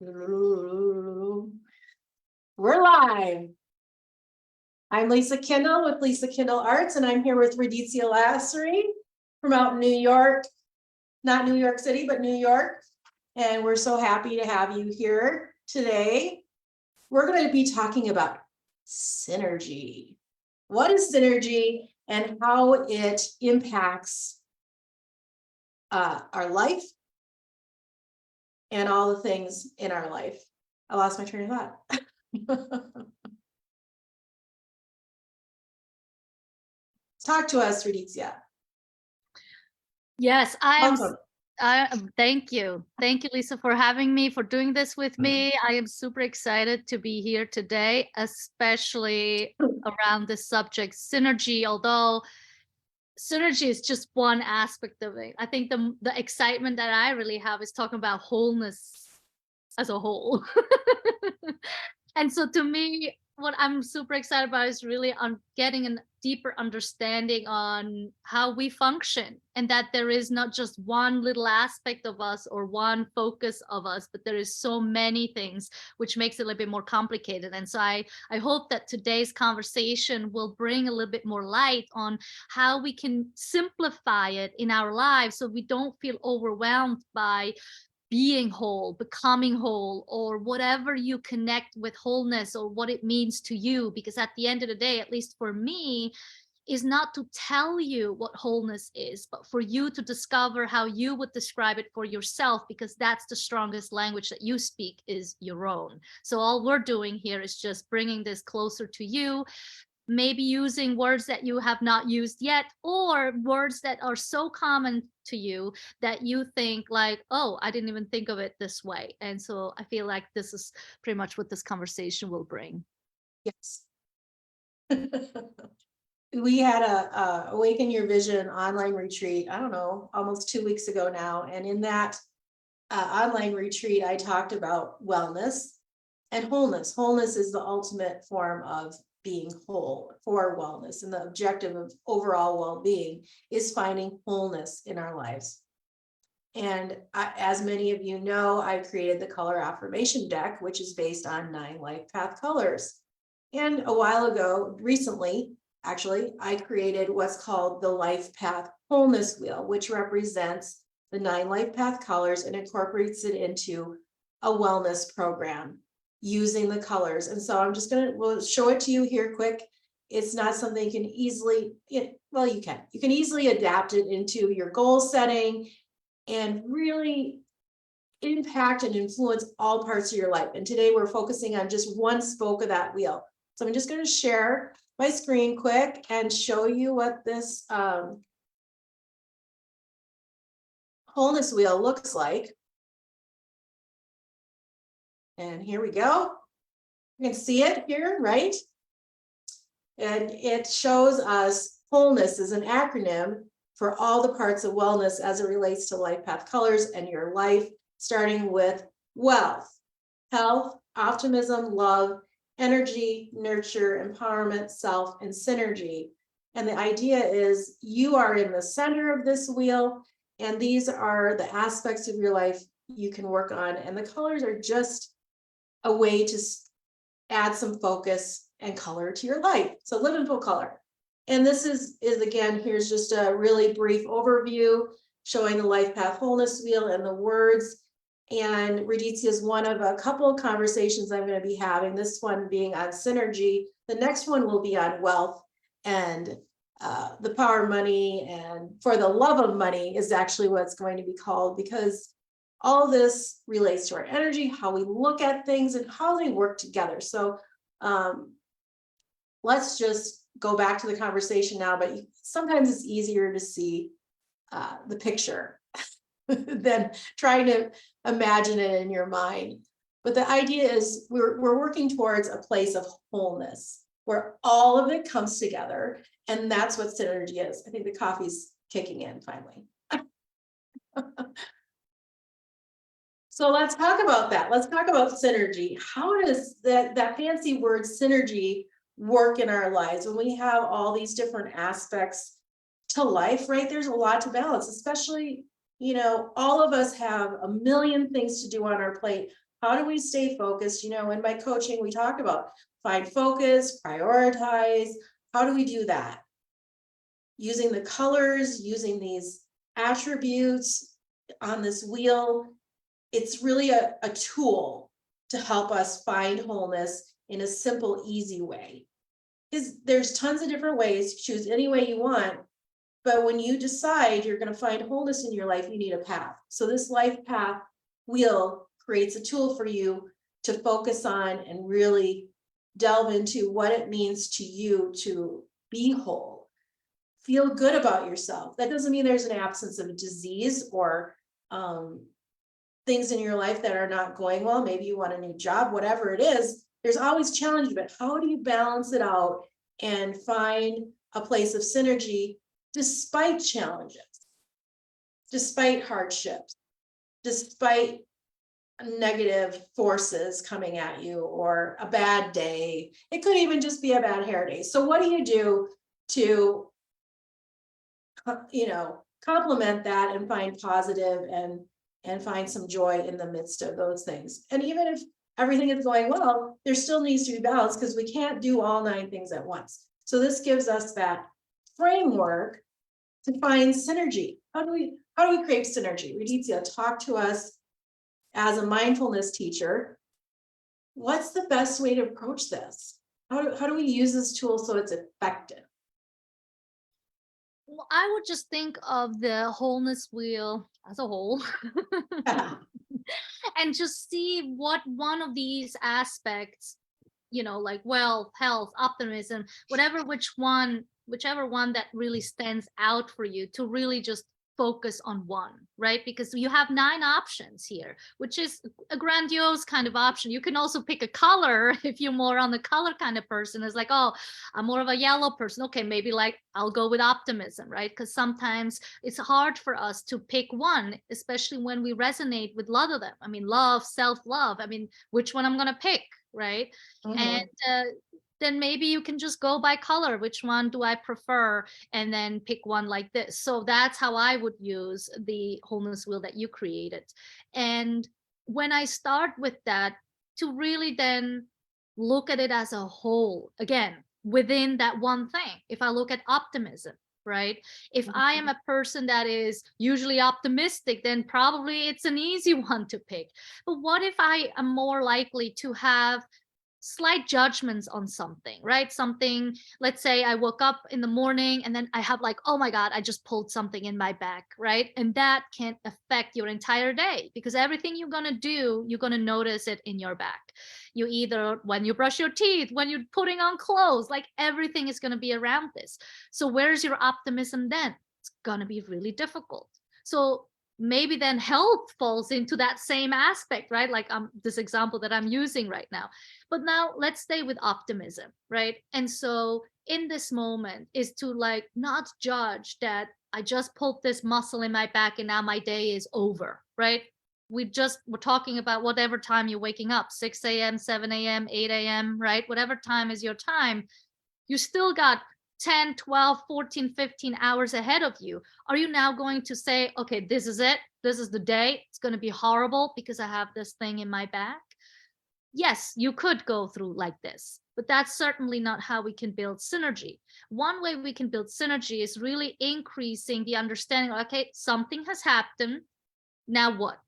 We're live. I'm Lisa Kindle with Kindle Arts, and I'm here with Raditia Lasry from out in New York, not New York City, but New York. And we're so happy to have you here today. We're going to be talking about synergy. What is synergy and how it impacts our life and all the things in our life. I lost my train of thought. Talk to us, Raditia. Yes, Welcome. thank you. Thank you, Lisa, for having me, for doing this with me. I am super excited to be here today, especially around this subject, synergy, although synergy is just one aspect of it. I think the excitement that I really have is talking about wholeness as a whole. And so to me, what I'm super excited about is really on getting a deeper understanding on how we function, and that there is not just one little aspect of us or one focus of us, but there is so many things, which makes it a little bit more complicated. And so I hope that today's conversation will bring a little bit more light on how we can simplify it in our lives so we don't feel overwhelmed by being whole, becoming whole, or whatever you connect with wholeness or what it means to you. Because at the end of the day, at least for me, is not to tell you what wholeness is, but for you to discover how you would describe it for yourself, because that's the strongest language that you speak is your own. So all we're doing here is just bringing this closer to you, maybe using words that you have not used yet, or words that are so common to you that you think like, oh, I didn't even think of it this way. And so I feel like this is pretty much what this conversation will bring. Yes. We had a Awaken Your Vision online retreat, I don't know, almost 2 weeks ago now. And in that online retreat, I talked about wellness and wholeness. Wholeness is the ultimate form of being whole for wellness. And the objective of overall well-being is finding wholeness in our lives. And as many of you know, I created the color affirmation deck, which is based on 9 life path colors. And a while ago, recently, actually, I created what's called the life path wholeness wheel, which represents the 9 life path colors and incorporates it into a wellness program using the colors. And so I'm just we'll show it to you here quick. It's not something you can easily, well, you can easily adapt it into your goal setting and really impact and influence all parts of your life. And today we're focusing on just one spoke of that wheel. So I'm just going to share my screen quick and show you what this wholeness wheel looks like. And here we go. You can see it here, right? And it shows us wholeness is an acronym for all the parts of wellness as it relates to life path colors and your life, starting with wealth, health, optimism, love, energy, nurture, empowerment, self, and synergy. And the idea is you are in the center of this wheel, and these are the aspects of your life you can work on. And the colors are just a way to add some focus and color to your life. So live in full color. And this is again, here's just a really brief overview showing the life path wholeness wheel and the words. And Raditia is one of a couple of conversations I'm going to be having, this one being on synergy. The next one will be on wealth and the power of money, and for the love of money is actually what it's going to be called, because all this relates to our energy, how we look at things, and how they work together. So let's just go back to the conversation now, but sometimes it's easier to see the picture than trying to imagine it in your mind. But the idea is we're working towards a place of wholeness where all of it comes together. And that's what synergy is. I think the coffee's kicking in finally. So let's talk about that. Let's talk about synergy. How does that fancy word synergy work in our lives when we have all these different aspects to life, right? There's a lot to balance, especially, all of us have a million things to do on our plate. How do we stay focused? In my coaching, we talk about find focus, prioritize. How do we do that? Using the colors, using these attributes on this wheel. It's really a tool to help us find wholeness in a simple, easy way. Because there's tons of different ways, choose any way you want. But when you decide you're going to find wholeness in your life, you need a path. So this life path wheel creates a tool for you to focus on and really delve into what it means to you to be whole. Feel good about yourself. That doesn't mean there's an absence of disease or things in your life that are not going well. Maybe you want a new job, whatever it is. There's always challenges, but how do you balance it out and find a place of synergy despite challenges, despite hardships, despite negative forces coming at you or a bad day? It could even just be a bad hair day. So what do you do to complement that and find positive and find some joy in the midst of those things? And even if everything is going well, there still needs to be balance, because we can't do all 9 things at once. So this gives us that framework to find synergy. How do we create synergy? Raditia, talk to us as a mindfulness teacher. What's the best way to approach this? How do we use this tool so it's effective? Well, I would just think of the wholeness wheel as a whole and just see what one of these aspects, like wealth, health, optimism, whichever one that really stands out for you, to really just focus on one, right? Because you have 9 options here, which is a grandiose kind of option. You can also pick a color if you're more on the color kind of person. It's like, oh, I'm more of a yellow person. Okay, maybe like I'll go with optimism, right? Because sometimes it's hard for us to pick one, especially when we resonate with a lot of them. I mean, love, self-love. I mean, which one I'm going to pick, right? And then maybe you can just go by color. Which one do I prefer? And then pick one like this. So that's how I would use the wholeness wheel that you created. And when I start with that, to really then look at it as a whole, again, within that one thing. If I look at optimism, right? If I am a person that is usually optimistic, then probably it's an easy one to pick. But what if I am more likely to have slight judgments on something, right? Something, let's say I woke up in the morning and then I have like, oh my God, I just pulled something in my back, right? And that can affect your entire day, because everything you're going to do, you're going to notice it in your back. You either, when you brush your teeth, when you're putting on clothes, like everything is going to be around this. So where's your optimism then? It's going to be really difficult. So maybe then health falls into that same aspect, right? Like this example that I'm using right now. But now let's stay with optimism, right? And so in this moment is to like not judge that I just pulled this muscle in my back and now my day is over, right? We're talking about whatever time you're waking up, 6 a.m., 7 a.m., 8 a.m., right? Whatever time is your time, you still got 10, 12, 14, 15 hours ahead of you. Are you now going to say, okay, this is it. This is the day. It's going to be horrible because I have this thing in my back? Yes, you could go through like this, but that's certainly not how we can build synergy. One way we can build synergy is really increasing the understanding, okay, something has happened. Now what?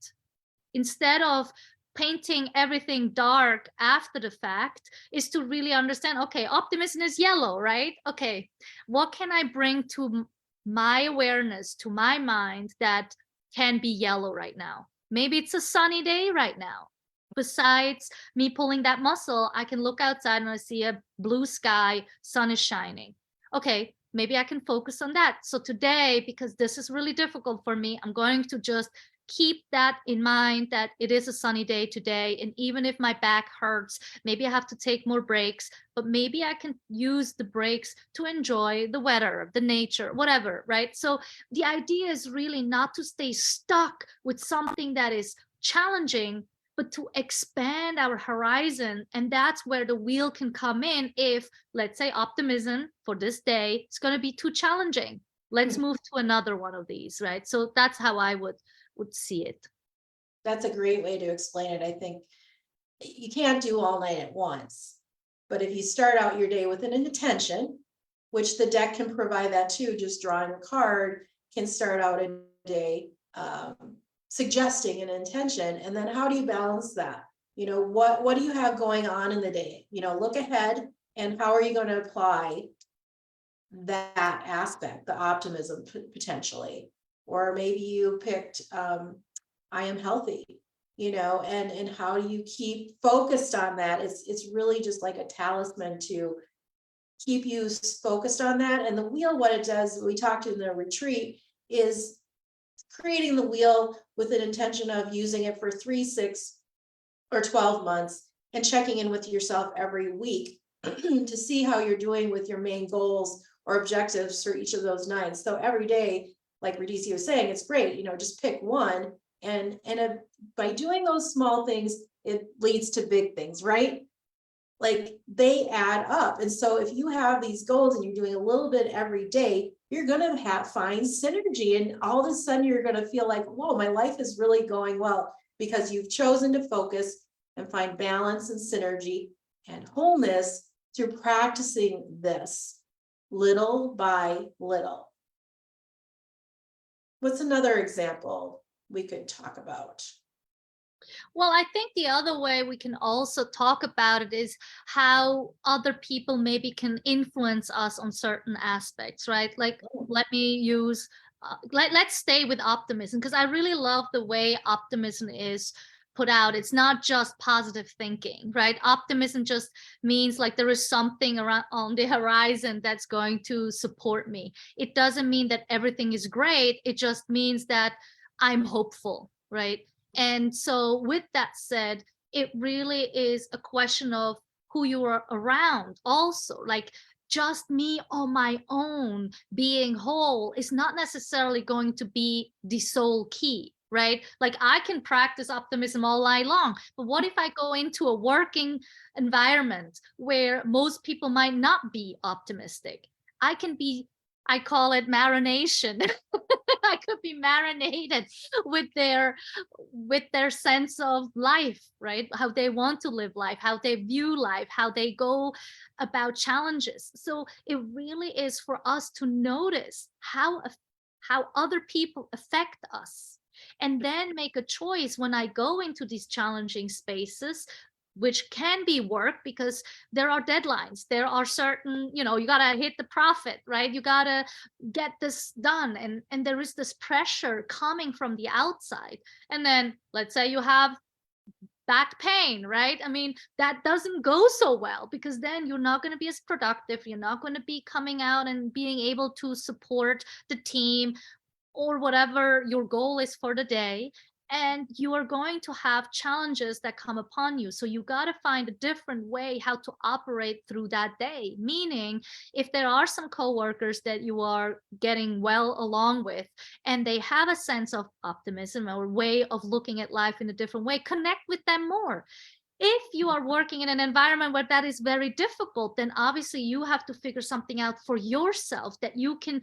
Instead of painting everything dark after the fact, is to really understand, okay, optimism is yellow, right? Okay, what can I bring to my awareness, to my mind, that can be yellow right now? Maybe it's a sunny day right now. Besides me pulling that muscle, I can look outside and I see a blue sky, sun is shining. Okay, maybe I can focus on that. So today, because this is really difficult for me, I'm going to just keep that in mind, that it is a sunny day today. And even if my back hurts, maybe I have to take more breaks, but maybe I can use the breaks to enjoy the weather, the nature, whatever, right? So the idea is really not to stay stuck with something that is challenging, but to expand our horizon. And that's where the wheel can come in. If, let's say, optimism for this day is going to be too challenging, let's move to another one of these, right? So that's how I would see it. That's a great way to explain it. I think you can't do all night at once. But if you start out your day with an intention, which the deck can provide that too, just drawing a card can start out a day suggesting an intention. And then how do you balance that? You know, what do you have going on in the day? You know, look ahead and how are you going to apply that aspect, the optimism potentially? Or maybe you picked I am healthy, you know, and how do you keep focused on that? It's really just like a talisman to keep you focused on that. And the wheel, what it does, we talked in the retreat, is creating the wheel with an intention of using it for 3, 6, or 12 months and checking in with yourself every week to see how you're doing with your main goals or objectives for each of those 9. So every day, like Raditia was saying, it's great, you know, just pick one. And by doing those small things, it leads to big things, right? Like they add up. And so if you have these goals and you're doing a little bit every day, you're going to find synergy. And all of a sudden you're going to feel like, whoa, my life is really going well, because you've chosen to focus and find balance and synergy and wholeness through practicing this little by little. What's another example we could talk about? Well, I think the other way we can also talk about it is how other people maybe can influence us on certain aspects, right? Like, let me use, let's stay with optimism, because I really love the way optimism is put out. It's not just positive thinking, right? Optimism just means like there is something around on the horizon that's going to support me. It doesn't mean that everything is great. It just means that I'm hopeful, right? And so, with that said, it really is a question of who you are around, also. Like, just me on my own being whole is not necessarily going to be the sole key, right? Like, I can practice optimism all night long, but what if I go into a working environment where most people might not be optimistic? I call it marination. I could be marinated with their sense of life, right? How they want to live life, how they view life, how they go about challenges. So it really is for us to notice how other people affect us, and then make a choice when I go into these challenging spaces, which can be work because there are deadlines, there are certain, you got to hit the profit, right? You got to get this done, and there is this pressure coming from the outside. And then let's say you have back pain, right? I mean, that doesn't go so well, because then you're not going to be as productive, you're not going to be coming out and being able to support the team or whatever your goal is for the day. And you are going to have challenges that come upon you. So you got to find a different way how to operate through that day. Meaning, if there are some coworkers that you are getting well along with, and they have a sense of optimism or way of looking at life in a different way, connect with them more. If you are working in an environment where that is very difficult, then obviously you have to figure something out for yourself that you can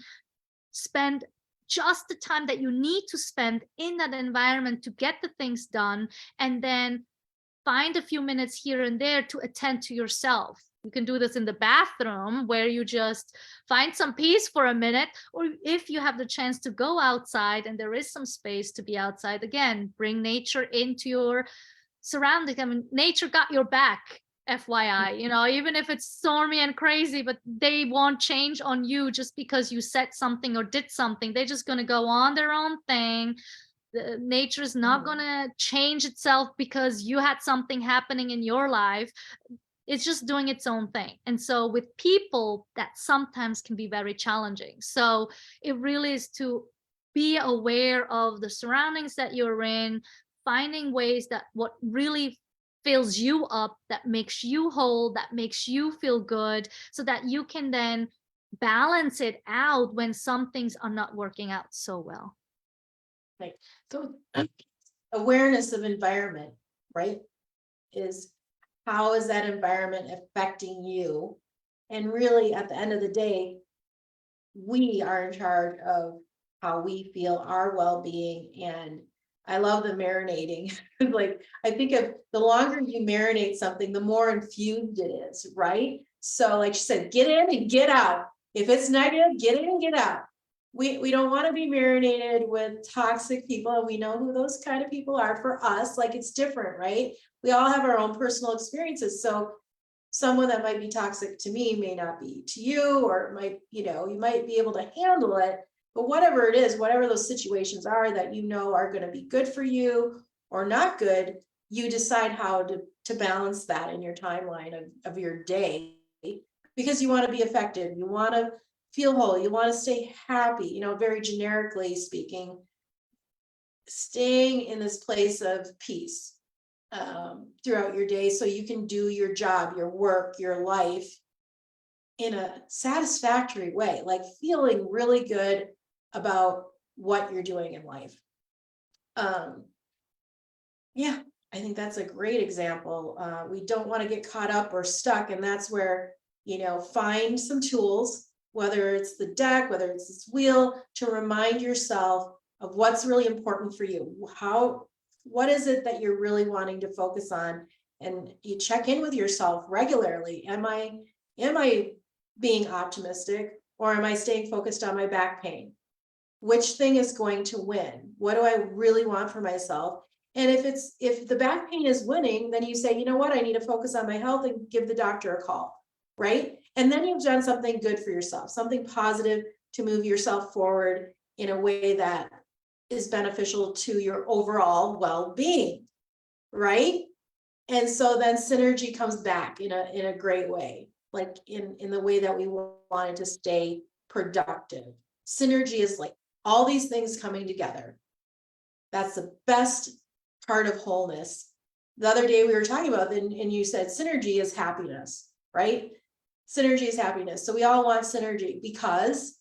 spend just the time that you need to spend in that environment to get the things done, and then find a few minutes here and there to attend to yourself. You can do this in the bathroom, where you just find some peace for a minute, or if you have the chance to go outside and there is some space to be outside, again, bring nature into your surroundings. I mean, nature got your back, FYI, even if it's stormy and crazy, but they won't change on you just because you said something or did something. They're just going to go on their own thing. Nature is not going to change itself because you had something happening in your life. It's just doing its own thing. And so with people, that sometimes can be very challenging. So it really is to be aware of the surroundings that you're in, finding ways that what really fills you up, that makes you whole, that makes you feel good, so that you can then balance it out when some things are not working out so well. Right. So awareness of environment, right? Is how is that environment affecting you? And really, at the end of the day, we are in charge of how we feel, our well-being. And I love the marinating. Like, I think of the longer you marinate something, the more infused it is, right? So like she said, get in and get out. If it's negative, get in and get out. We don't want to be marinated with toxic people. And we know who those kind of people are for us. Like, it's different, right? We all have our own personal experiences. So someone that might be toxic to me may not be to you, or it might, you might be able to handle it. But whatever it is, whatever those situations are that are going to be good for you or not good, you decide how to balance that in your timeline of your day, because you want to be effective. You want to feel whole. You want to stay happy, very generically speaking, staying in this place of peace throughout your day, so you can do your job, your work, your life in a satisfactory way, like feeling really good about what you're doing in life. Yeah, I think that's a great example. We don't want to get caught up or stuck, and that's where, find some tools, whether it's the deck, whether it's this wheel, to remind yourself of what's really important for you. What is it that you're really wanting to focus on? And you check in with yourself regularly. Am I being optimistic, or am I staying focused on my back pain? Which thing is going to win? What do I really want for myself? And if the back pain is winning, then you say, you know what, I need to focus on my health and give the doctor a call, right? And then you've done something good for yourself, something positive to move yourself forward in a way that is beneficial to your overall well-being, right? And so then synergy comes back in a great way, like in the way that we wanted to stay productive. Synergy is like all these things coming together. That's the best part of wholeness. The other day we were talking about, and you said synergy is happiness, right? Synergy is happiness. So we all want synergy because,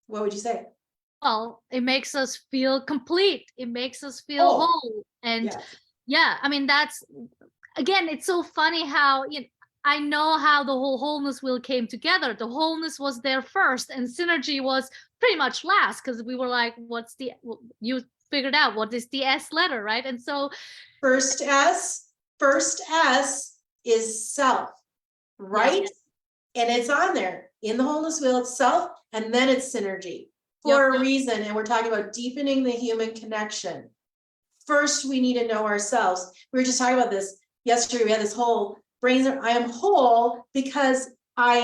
what would you say? Well, it makes us feel complete. It makes us feel whole. And yeah, I mean, that's, again, it's so funny how, I know how the whole wholeness wheel came together. The wholeness was there first, and synergy was pretty much last, because we were like, you figured out what is the S letter, right? And so first S is self, right? Yeah. And it's on there in the wholeness wheel itself, and then it's synergy for a reason. And we're talking about deepening the human connection. First, we need to know ourselves. We were just talking about this yesterday. We had this whole brain. I am whole because I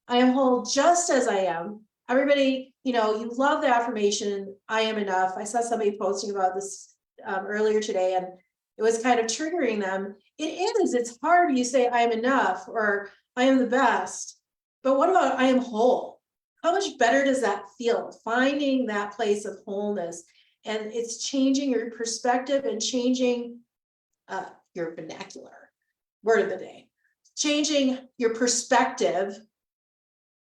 am whole just as I am. Everybody, you love the affirmation, I am enough. I saw somebody posting about this earlier today, and it was kind of triggering them. It's hard. You say I am enough, or I am the best, but what about I am whole? How much better does that feel? Finding that place of wholeness, and it's changing your perspective and changing your vernacular, word of the day, changing your perspective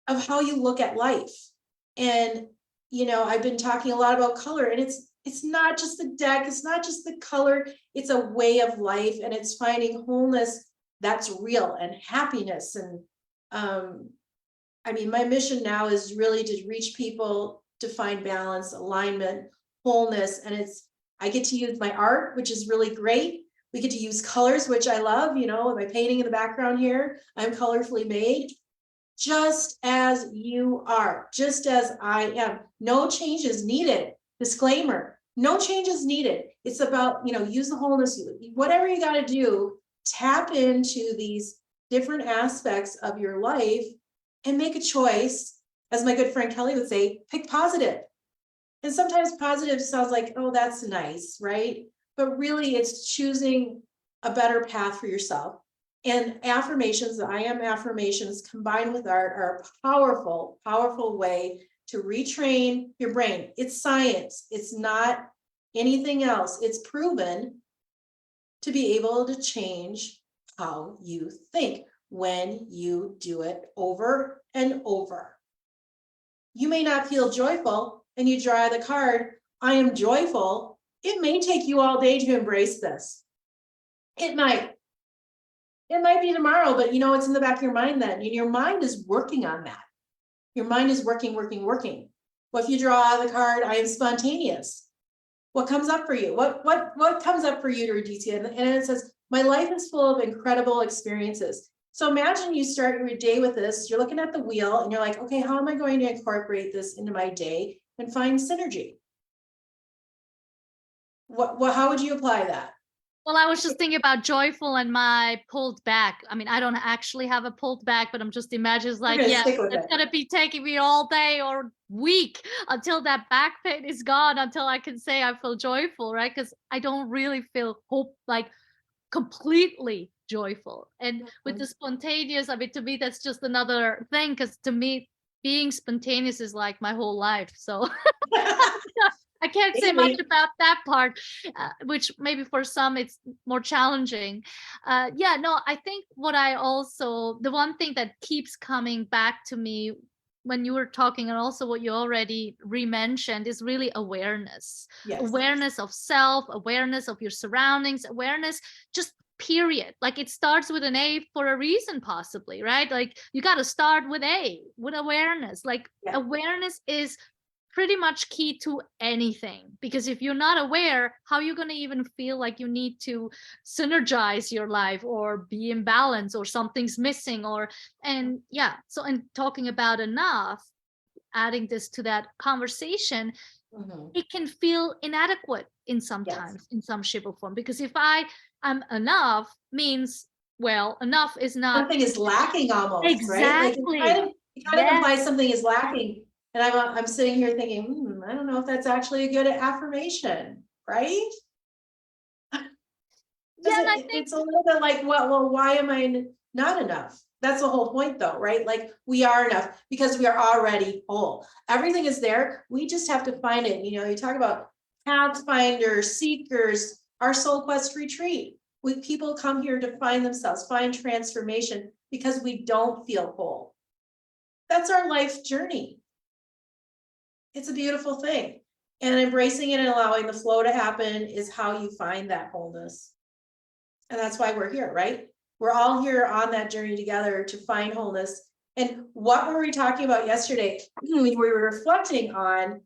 of how you look at life. And I've been talking a lot about color, and it's not just the deck, it's not just the color, it's a way of life, and it's finding wholeness that's real, and happiness. And my mission now is really to reach people to find balance, alignment, wholeness. And I get to use my art, which is really great. We get to use colors, which I love, my painting in the background here, I'm colorfully made. Just as you are, just as I am. No changes needed. Disclaimer, no changes needed. It's about, use the wholeness, whatever you got to do, tap into these different aspects of your life and make a choice. As my good friend Kelly would say, pick positive. And sometimes positive sounds like, oh, that's nice, right? But really it's choosing a better path for yourself. And affirmations, the I am affirmations combined with art are a powerful, powerful way to retrain your brain. It's science. It's not anything else. It's proven to be able to change how you think when you do it over and over. You may not feel joyful, and you draw the card, I am joyful. It may take you all day to embrace this. It might be tomorrow, but it's in the back of your mind then. And your mind is working on that. Your mind is working. What if you draw the card, I am spontaneous? What comes up for you? What comes up for you, Raditia? And it says, my life is full of incredible experiences. So imagine you start your day with this, you're looking at the wheel and you're like, okay, how am I going to incorporate this into my day and find synergy? How would you apply that? Well, I was just thinking about joyful and my pulled back. I mean, I don't actually have a pulled back, but I'm just imagining it's like, yeah, it's gonna be taking me all day or week until that back pain is gone, until I can say I feel joyful, right? Because I don't really feel hope like completely joyful. And with the spontaneous, I mean, to me, that's just another thing. Because to me, being spontaneous is like my whole life. So I can't say much about that part, which maybe for some it's more challenging. Yeah, no, I think the one thing that keeps coming back to me when you were talking, and also what you already re-mentioned, is really awareness. Yes. Awareness of self, awareness of your surroundings, awareness, just period. Like it starts with an A for a reason, possibly, right? Like you got to start with awareness. Like awareness is pretty much key to anything, because if you're not aware, how are you going to even feel like you need to synergize your life or be in balance or something's missing? And talking about enough, adding this to that conversation, it can feel inadequate in in some shape or form, because if I'm enough means, well, enough is not, something is lacking almost, exactly, right? Like it kind of implies something is lacking. And I'm sitting here thinking, I don't know if that's actually a good affirmation, right? It's a little bit like, well, why am I not enough? That's the whole point though, right? Like we are enough because we are already whole. Everything is there. We just have to find it. You know, you talk about pathfinders, seekers, our soul quest retreat. People come here to find themselves, find transformation, because we don't feel whole. That's our life journey. It's a beautiful thing. And embracing it and allowing the flow to happen is how you find that wholeness. And that's why we're here, right? We're all here on that journey together to find wholeness. And what were we talking about yesterday? We were reflecting on,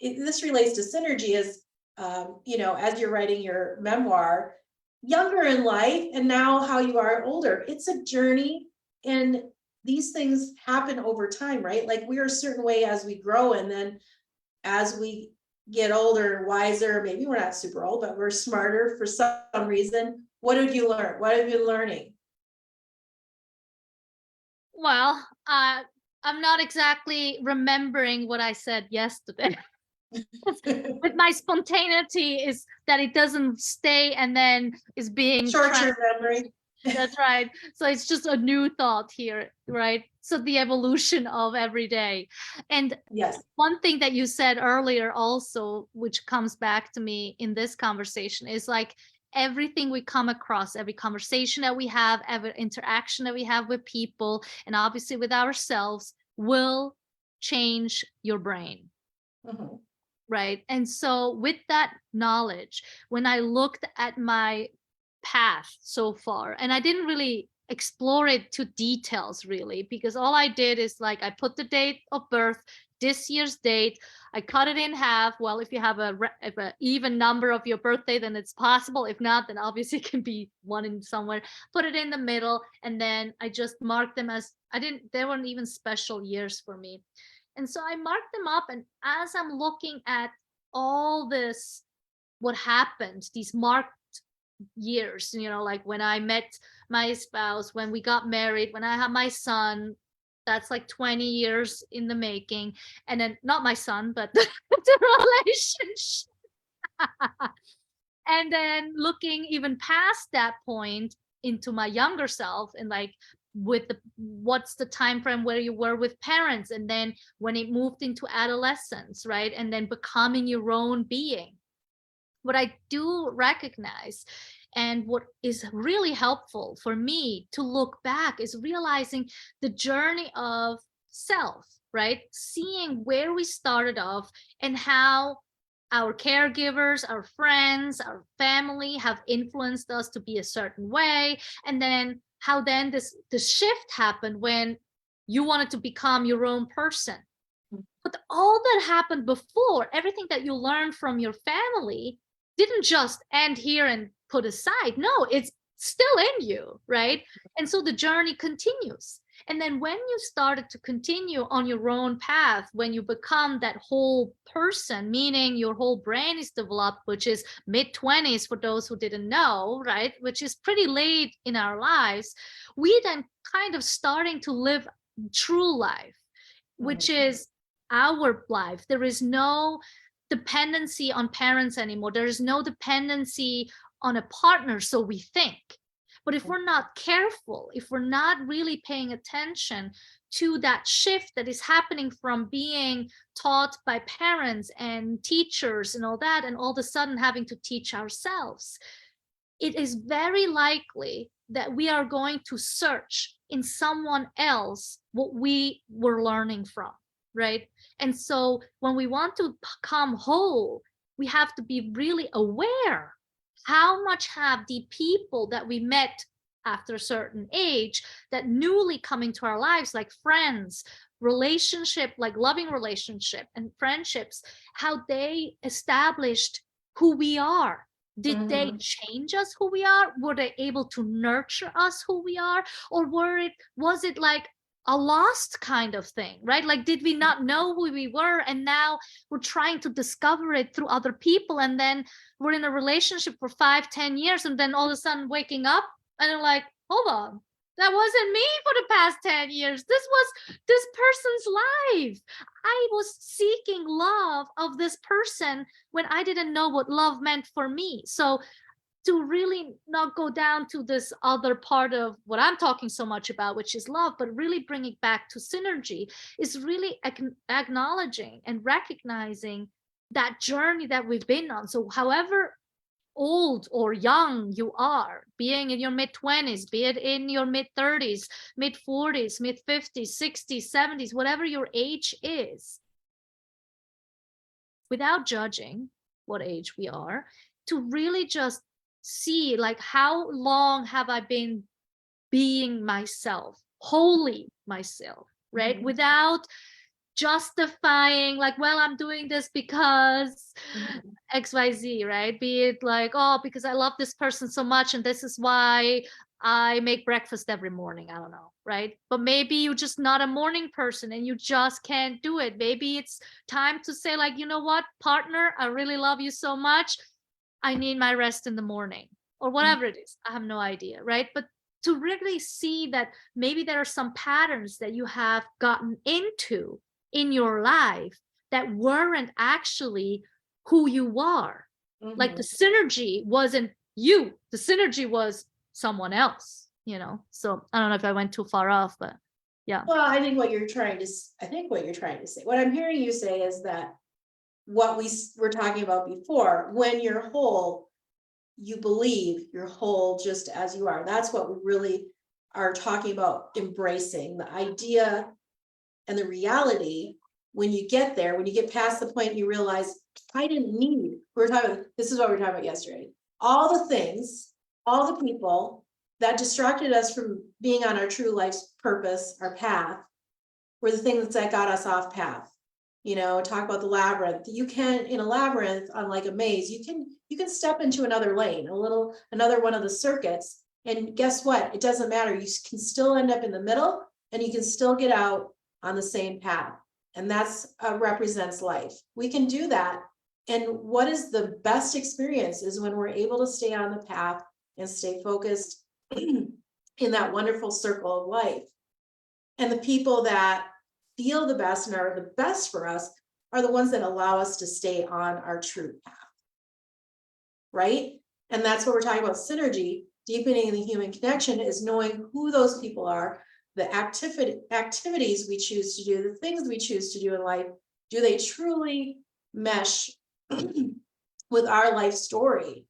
this relates to synergy, as as you're writing your memoir, younger in life and now how you are older. It's a journey, and these things happen over time, right? Like we're a certain way as we grow, and then as we get older and wiser, maybe we're not super old, but we're smarter for some reason. What did you learn? What have you been learning? Well, I'm not exactly remembering what I said yesterday. With my spontaneity is that it doesn't stay and then is being short-term memory. That's right. So it's just a new thought here, right? So the evolution of every day. And yes, one thing that you said earlier also, which comes back to me in this conversation, is like everything we come across, every conversation that we have, every interaction that we have with people, and obviously with ourselves, will change your brain. Right. And so with that knowledge, when I looked at my path so far, and I didn't really explore it to details really, because all I did is like I put the date of birth, this year's date, I cut it in half. Well, if you have a even number of your birthday, then it's possible. If not, then obviously it can be one in somewhere. Put it in the middle, and then I just marked them as they weren't even special years for me. And so I marked them up, and as I'm looking at all this, what happened, these marked years, like when I met my spouse, when we got married, when I had my son, that's like 20 years in the making. And then not my son, but the relationship. And then looking even past that point into my younger self, and like what's the time frame where you were with parents, and then when it moved into adolescence, right? And then becoming your own being. What I do recognize, and what is really helpful for me to look back, is realizing the journey of self, right? Seeing where we started off and how our caregivers, our friends, our family have influenced us to be a certain way. And then how then the shift happened when you wanted to become your own person. But all that happened before, everything that you learned from your family didn't just end here and put aside. No, it's still in you, right? And so the journey continues. And then when you started to continue on your own path, when you become that whole person, meaning your whole brain is developed, which is mid-20s for those who didn't know, right? Which is pretty late in our lives, we then kind of starting to live true life, which is our life. There is no dependency on parents anymore. There is no dependency on a partner, so we think. But if we're not careful, if we're not really paying attention to that shift that is happening from being taught by parents and teachers and all that, and all of a sudden having to teach ourselves, it is very likely that we are going to search in someone else what we were learning from, right? And so when we want to become whole, we have to be really aware how much have the people that we met after a certain age that newly come into our lives, like friends, relationship, like loving relationship and friendships, how they established who we are. Did they change us who we are? Were they able to nurture us who we are? Or was it like a lost kind of thing, right? Like, did we not know who we were and now we're trying to discover it through other people, and then we're in a relationship for 5-10 years, and then all of a sudden waking up and I'm like, hold on, that wasn't me for the past 10 years. This was this person's life. I was seeking love of this person when I didn't know what love meant for me. So to really not go down to this other part of what I'm talking so much about, which is love, but really bring it back to synergy, is really acknowledging and recognizing that journey that we've been on. So however old or young you are, being in your mid-20s, be it in your mid-30s, mid-40s, mid-50s, 60s, 70s, whatever your age is, without judging what age we are, to really just see, like, how long have I been being myself, wholly myself, right? Without justifying, like, well, I'm doing this because XYZ, right? Be it like, oh, because I love this person so much and this is why I make breakfast every morning. I don't know, right? But maybe you're just not a morning person and you just can't do it. Maybe it's time to say, like, you know what, partner, I really love you so much. I need my rest in the morning, or whatever it is. I have no idea, right? But to really see that maybe there are some patterns that you have gotten into in your life that weren't actually who you are. Like, the synergy wasn't you, the synergy was someone else, you know? So I don't know if I went too far off, but yeah. Well, I think what you're trying to say, what I'm hearing you say is that what we were talking about before, when you're whole, you believe you're whole just as you are. That's what we really are talking about, embracing the idea and the reality. When you get there, when you get past the point, you realize, I didn't need, this is what we were talking about yesterday. All the things, all the people that distracted us from being on our true life's purpose, our path, were the things that got us off path. You know, talk about the labyrinth. You can, in a labyrinth, unlike a maze, you can step into another lane, another one of the circuits. And guess what? It doesn't matter. You can still end up in the middle and you can still get out on the same path. And that's represents life. We can do that. And what is the best experience is when we're able to stay on the path and stay focused in that wonderful circle of life. And the people that feel the best and are the best for us are the ones that allow us to stay on our true path. Right? And that's what we're talking about. Synergy, deepening the human connection, is knowing who those people are, the activities we choose to do, the things we choose to do in life. Do they truly mesh with our life story?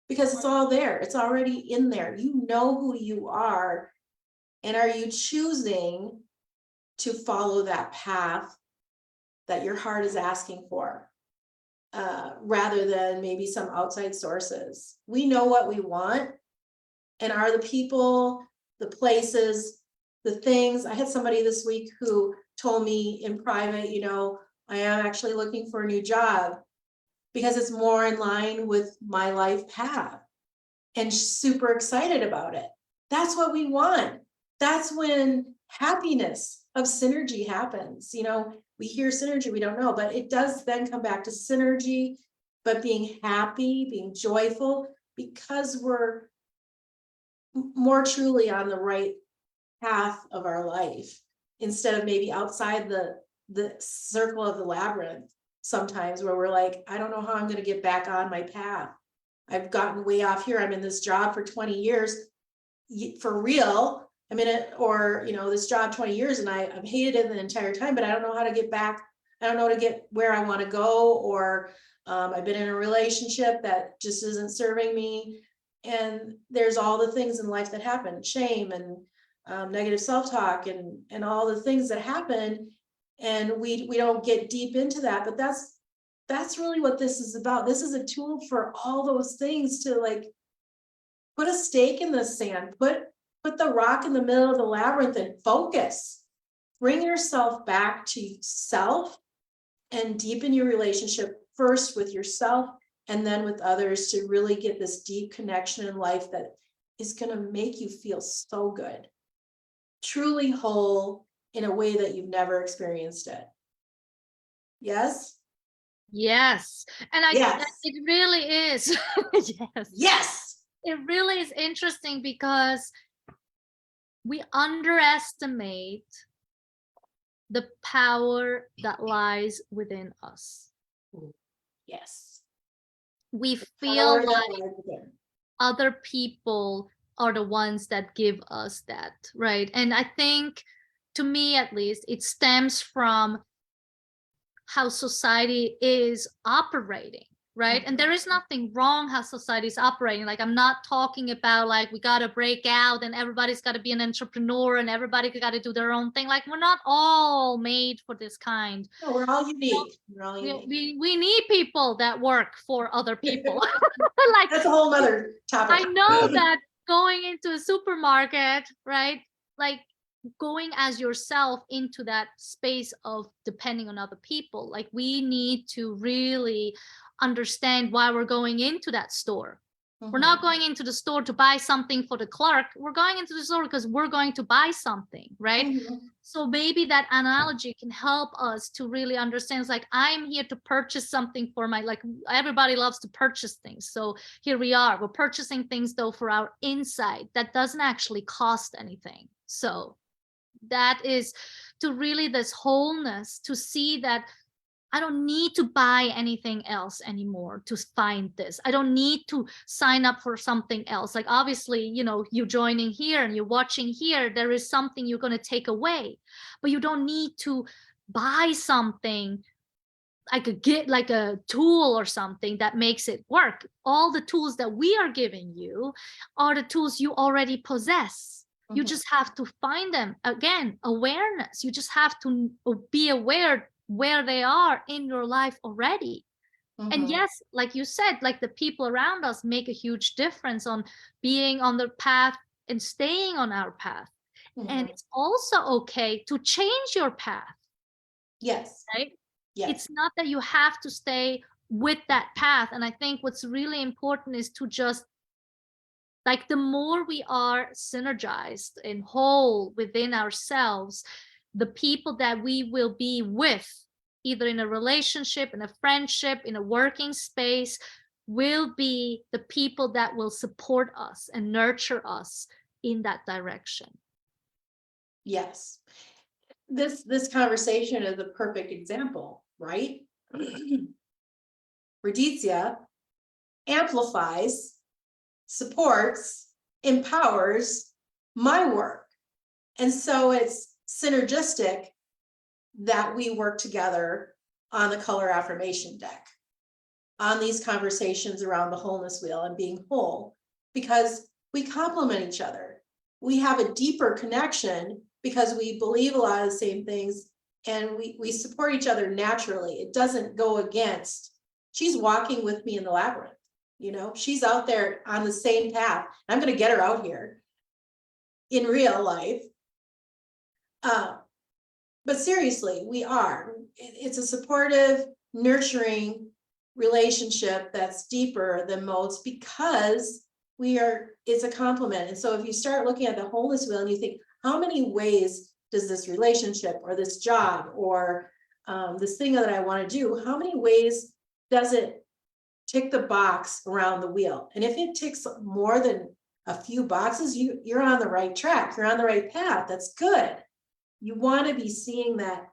Because it's all there. It's already in there. You know who you are. And are you choosing to follow that path that your heart is asking for, rather than maybe some outside sources? We know what we want, and are the people, the places, the things. I had somebody this week who told me in private, I am actually looking for a new job because it's more in line with my life path, and super excited about it. That's what we want. That's when happiness of synergy happens. We hear synergy, we don't know, but it does then come back to synergy, but being happy, being joyful, because we're more truly on the right path of our life, instead of maybe outside the circle of the labyrinth sometimes, where we're like, I don't know how I'm going to get back on my path. I've gotten way off here. I'm in this job for 20 years. For real, I'm in it, or this job 20 years, and I've hated it the entire time, but I don't know how to get back. I don't know how to get where I want to go, or I've been in a relationship that just isn't serving me. And there's all the things in life that happen, shame and negative self-talk and all the things that happen. And we don't get deep into that, but that's really what this is about. This is a tool for all those things, to like put a stake in the sand, put the rock in the middle of the labyrinth and focus. Bring yourself back to self and deepen your relationship first with yourself and then with others, to really get this deep connection in life that is going to make you feel so good, truly whole in a way that you've never experienced it. Yes? Yes. And Yes. it really is. Yes. Yes. It really is interesting because we underestimate the power that lies within us. Yes. We Power feel that like lies within. other people are the ones that give us that, right? And I think, to me at least, it stems from how society is operating, right? And there is nothing wrong how society is operating. Like, I'm not talking about like we got to break out and everybody's got to be an entrepreneur and everybody got to do their own thing. Like, we're not all made for this kind. No, we're all unique. We're all unique. We need people that work for other people. Like, That's a whole nother topic. I know that going into a supermarket, right? Like, going as yourself into that space of depending on other people, like, we need to really understand why we're going into that store. We're not going into the store to buy something for the clerk. We're going into the store because we're going to buy something, right? So maybe that analogy can help us to really understand. It's like, I'm here to purchase something for like, everybody loves to purchase things. So here we are. We're purchasing things though for our inside that doesn't actually cost anything. So that is to really this wholeness, to see that I don't need to buy anything else anymore to find this. I don't need to sign up for something else. Like, obviously, you joining here and you're watching here, there is something you're going to take away, but you don't need to buy something like a tool or something that makes it work. All the tools that we are giving you are the tools you already possess. You just have to find them. Again, awareness. You just have to be aware where they are in your life already. And yes, like you said, like, the people around us make a huge difference on being on the path and staying on our path. And it's also okay to change your path. Yes. Right? Yes. It's not that you have to stay with that path. And I think what's really important is to just, like, the more we are synergized and whole within ourselves, the people that we will be with, either in a relationship, in a friendship, in a working space, will be the people that will support us and nurture us in that direction. Yes. This conversation is a perfect example, right? Raditia amplifies, supports, empowers my work. And so it's synergistic that we work together on the color affirmation deck, on these conversations around the wholeness wheel and being whole, because we complement each other. We have a deeper connection because we believe a lot of the same things, and we support each other naturally. It doesn't go against. She's walking with me in the labyrinth. She's out there on the same path. I'm going to get her out here in real life. But seriously, we are. It's a supportive, nurturing relationship that's deeper than most, because it's a complement. And so if you start looking at the wholeness wheel and you think, how many ways does this relationship or this job or this thing that I want to do, how many ways does it tick the box around the wheel? And if it ticks more than a few boxes, you're on the right track, you're on the right path. That's good. You want to be seeing that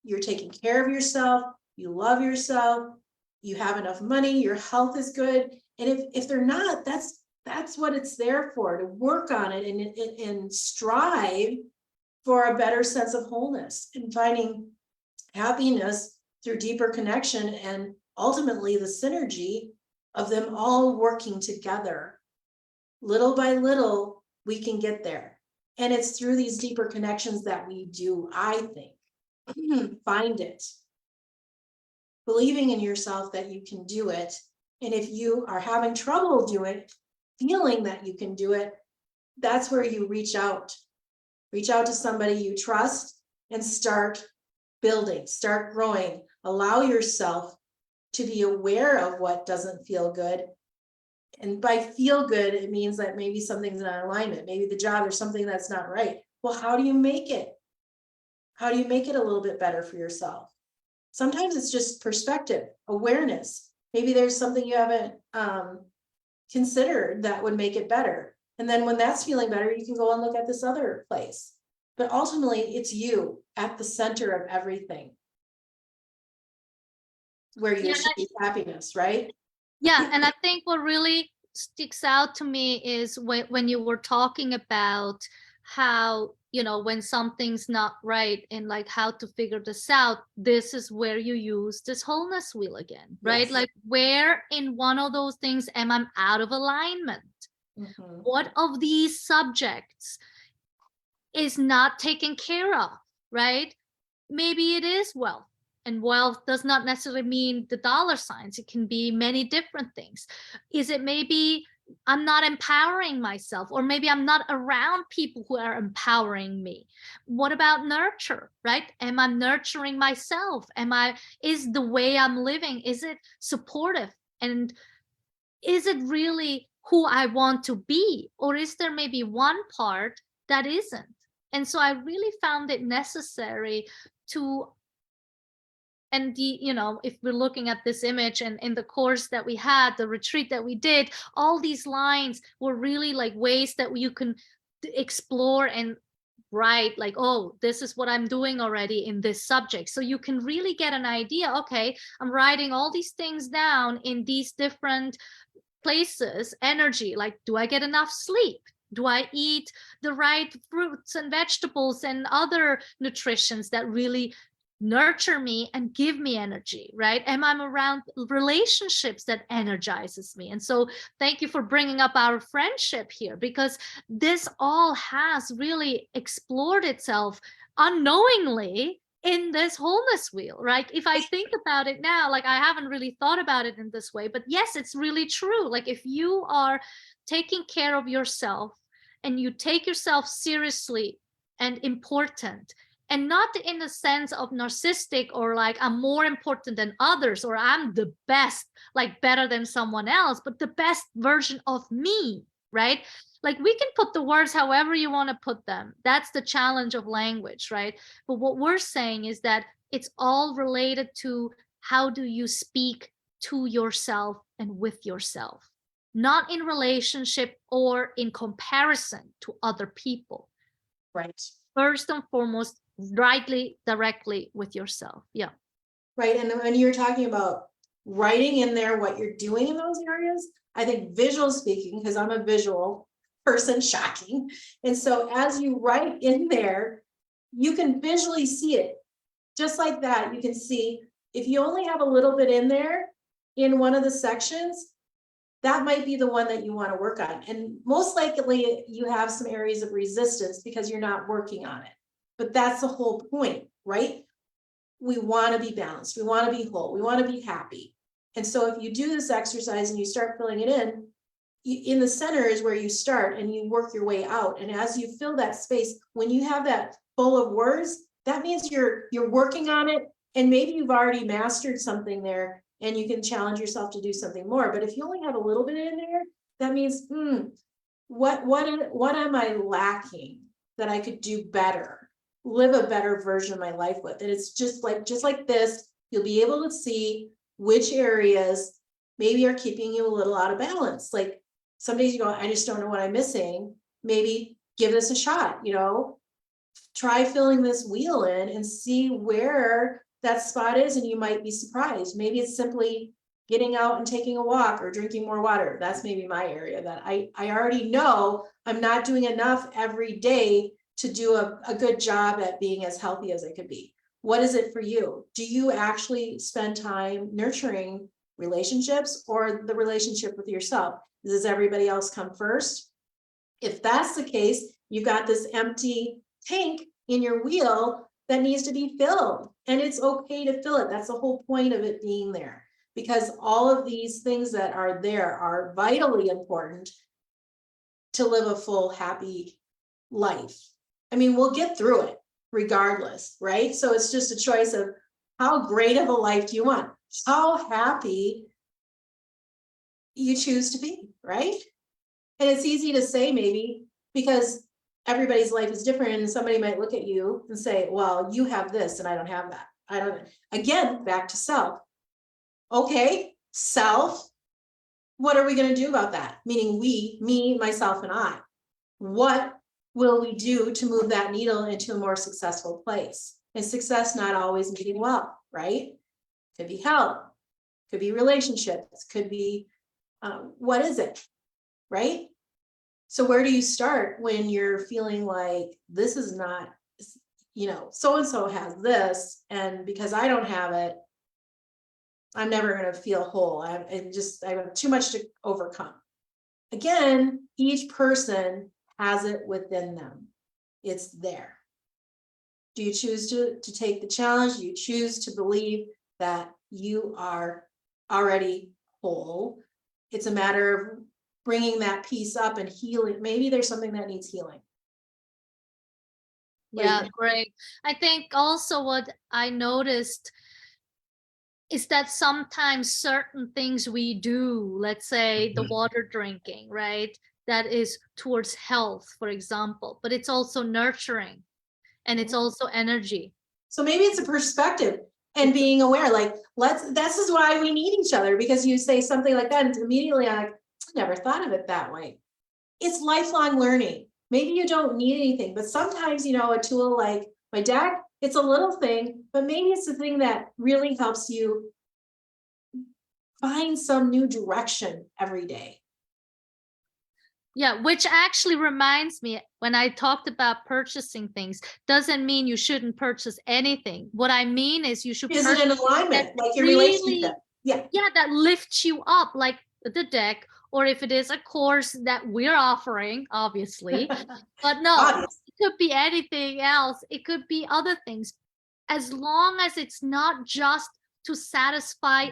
you're taking care of yourself, you love yourself, you have enough money, your health is good. And if they're not, that's what it's there for, to work on it and strive for a better sense of wholeness and finding happiness through deeper connection and ultimately the synergy of them all working together. Little by little, we can get there. And it's through these deeper connections that we do, I think, find it. Believing in yourself that you can do it. And if you are having trouble doing it, feeling that you can do it, that's where you reach out. Reach out to somebody you trust and start building, start growing. Allow yourself to be aware of what doesn't feel good. And by feel good, it means that maybe something's not in alignment. Maybe the job or something that's not right. Well, how do you make it? How do you make it a little bit better for yourself? Sometimes it's just perspective, awareness. Maybe there's something you haven't considered that would make it better. And then when that's feeling better, you can go and look at this other place. But ultimately, it's you at the center of everything, where you achieve happiness, right? Yeah, and I think what really sticks out to me is when you were talking about how, when something's not right and like how to figure this out, this is where you use this wholeness wheel again, right? Yes. Like, where in one of those things am I out of alignment? Mhm. What of these subjects is not taken care of, right? Maybe it is wealth. And wealth does not necessarily mean the dollar signs. It can be many different things. Is it maybe I'm not empowering myself, or maybe I'm not around people who are empowering me? What about nurture, right? Am I nurturing myself? Is the way I'm living, is it supportive? And is it really who I want to be? Or is there maybe one part that isn't? And so I really found it necessary to, and if we're looking at this image and in the course that we had, the retreat that we did, all these lines were really like ways that you can explore and write, like, oh, this is what I'm doing already in this subject. So you can really get an idea. Okay, I'm writing all these things down in these different places. Energy, like, do I get enough sleep? Do I eat the right fruits and vegetables and other nutritions that really nurture me and give me energy, right? Am I around relationships that energizes me? And so thank you for bringing up our friendship here, because this all has really explored itself unknowingly in this wholeness wheel, right? If I think about it now, like, I haven't really thought about it in this way, but yes, it's really true. Like, if you are taking care of yourself and you take yourself seriously and important, and not in the sense of narcissistic or like I'm more important than others or I'm the best, like better than someone else, but the best version of me, right? Like, we can put the words however you want to put them. That's the challenge of language, right? But what we're saying is that it's all related to how do you speak to yourself and with yourself, not in relationship or in comparison to other people. Right. First and foremost, directly with yourself. Yeah. Right. And when you're talking about writing in there what you're doing in those areas, I think visual speaking, because I'm a visual person, shocking. And so as you write in there, you can visually see it. Just like that, you can see if you only have a little bit in there in one of the sections, that might be the one that you want to work on. And most likely you have some areas of resistance because you're not working on it. But that's the whole point, right? We want to be balanced. We want to be whole. We want to be happy. And so if you do this exercise and you start filling it in the center is where you start and you work your way out. And as you fill that space, when you have that full of words, that means you're working on it, and maybe you've already mastered something there and you can challenge yourself to do something more. But if you only have a little bit in there, that means, what am I lacking that I could do better, live a better version of my life with? And it's just like this, you'll be able to see which areas maybe are keeping you a little out of balance. Like some days you go, I just don't know what I'm missing. Maybe give this a shot, try filling this wheel in and see where that spot is, and you might be surprised. Maybe it's simply getting out and taking a walk or drinking more water. That's maybe my area that I already know I'm not doing enough every day to do a good job at being as healthy as I could be. What is it for you? Do you actually spend time nurturing relationships or the relationship with yourself? Does everybody else come first? If that's the case, you got this empty tank in your wheel that needs to be filled, and it's okay to fill it. That's the whole point of it being there, because all of these things that are there are vitally important to live a full, happy life. I mean, we'll get through it regardless, right? So it's just a choice of how great of a life do you want? How happy you choose to be, right? And it's easy to say maybe because everybody's life is different, and somebody might look at you and say, well, you have this and I don't have that. I don't. Again, back to self. Okay, self, what are we going to do about that? Meaning we, me, myself, and I. What will we do to move that needle into a more successful place? And success not always meaning wealth, right? Could be health, could be relationships, could be, what is it, right? So where do you start when you're feeling like this is not, so-and-so has this, and because I don't have it, I'm never going to feel whole. I have too much to overcome. Again, each person has it within them. It's there. Do you choose to take the challenge? Do you choose to believe that you are already whole? It's a matter of bringing that piece up and healing. Maybe there's something that needs healing. Yeah, great. I think also what I noticed is that sometimes certain things we do, let's say the water drinking, right? That is towards health, for example, but it's also nurturing and it's also energy. So maybe it's a perspective and being aware, like, this is why we need each other, because you say something like that and immediately I'm like, I never thought of it that way. It's lifelong learning. Maybe you don't need anything, but sometimes, a tool like my deck, it's a little thing, but maybe it's the thing that really helps you find some new direction every day. Yeah, which actually reminds me, when I talked about purchasing things, doesn't mean you shouldn't purchase anything. What I mean is you should Is it in purchase alignment, like your really, relationship? Yeah, that lifts you up, like the deck, or if it is a course that we're offering, obviously. But no, obvious. it could be anything else. It could be other things. As long as it's not just to satisfy